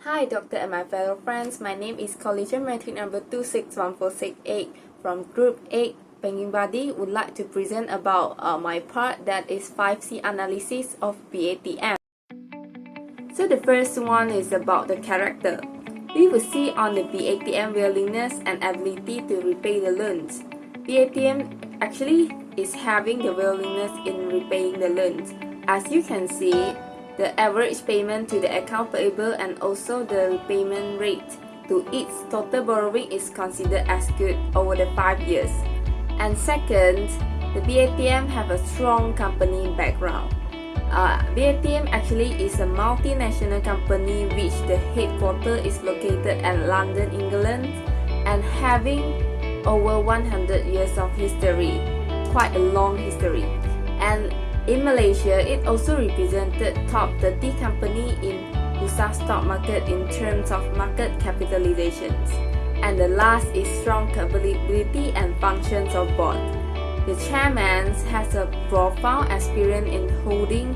Hi doctor and my fellow friends, my name is Khor Li Chen, metric number 261468 from Group 8. Budy would like to present about my part, that is 5C analysis of BATM. So the first one is about the character. We will see on the BATM willingness and ability to repay the loans. BATM actually is having the willingness in repaying the loans. As you can see, the average payment to the account payable and also the repayment rate to its total borrowing is considered as good over the 5 years. And second, the BATM have a strong company background. BATM actually is a multinational company which the headquarters is located at London, England, and having over 100 years of history, quite a long history. And in Malaysia, it also represented top 30 company in Bursa stock market in terms of market capitalizations. And the last is strong capability and functions of board. The chairman has a profound experience in holding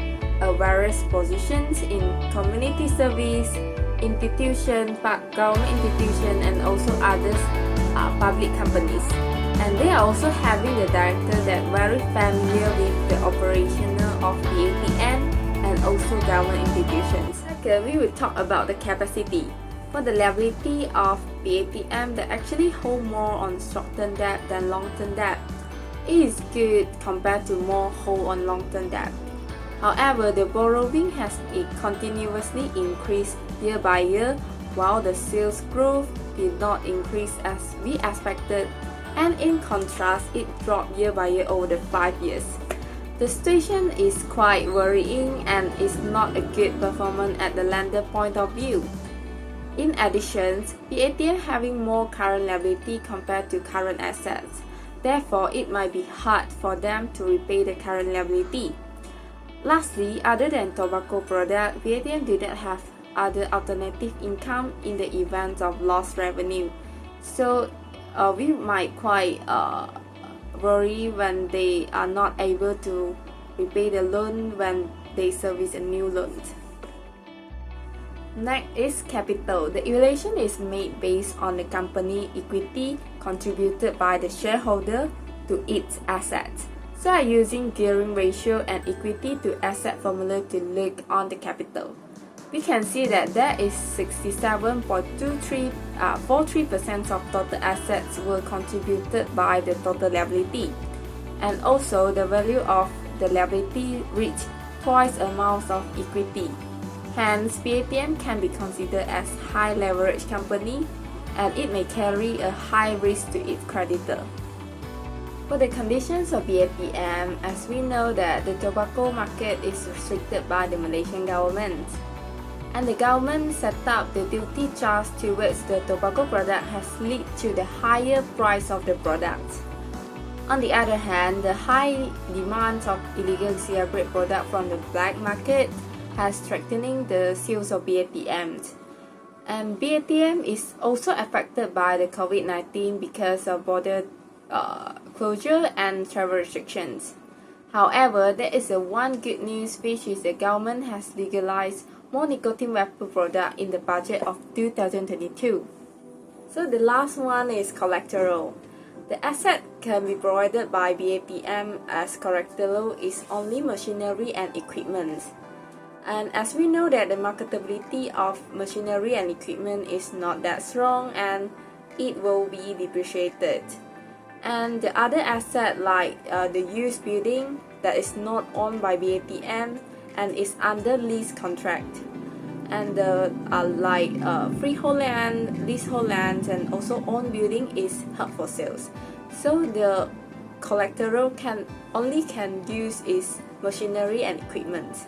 various positions in community service, institution, government institution, and also others public companies. And they are also having the director that very familiar with the operational of BATM and also government institutions. Second, we will talk about the capacity. For the liability of BATM, they actually hold more on short-term debt than long-term debt. It is good compared to more hold on long-term debt. However, the borrowing has continuously increased year by year, while the sales growth did not increase as we expected, and in contrast, it dropped year by year over the 5 years. The situation is quite worrying and is not a good performance at the lender point of view. In addition, BATM having more current liability compared to current assets. Therefore, it might be hard for them to repay the current liability. Lastly, other than tobacco product, BATM did not have other alternative income in the event of lost revenue. So we might quite worry when they are not able to repay the loan when they service a new loan. Next is capital. The evaluation is made based on the company equity contributed by the shareholder to its assets. So I'm using gearing ratio and equity to asset formula to look on the capital. We can see that there is 67.43% of total assets were contributed by the total liability, and also the value of the liability reached twice amount of equity. Hence, BATM can be considered as high leverage company, and it may carry a high risk to its creditor. For the conditions of BATM, as we know that the tobacco market is restricted by the Malaysian government, and the government set up the duty charge towards the tobacco product has led to the higher price of the product. On the other hand, the high demand of illegal cigarette product from the black market has strengthening the sales of BATM. And BATM is also affected by the COVID-19 because of border closure and travel restrictions. However, there is one good news, which is the government has legalized more nicotine vapor product in the budget of 2022. So the last one is collateral. The asset can be provided by BATM as collateral is only machinery and equipment. And as we know that the marketability of machinery and equipment is not that strong and it will be depreciated. And the other asset like the used building that is not owned by BATM and is under lease contract, and the freehold land, leasehold land, and also owned building is held for sales. So the collateral can use is machinery and equipment.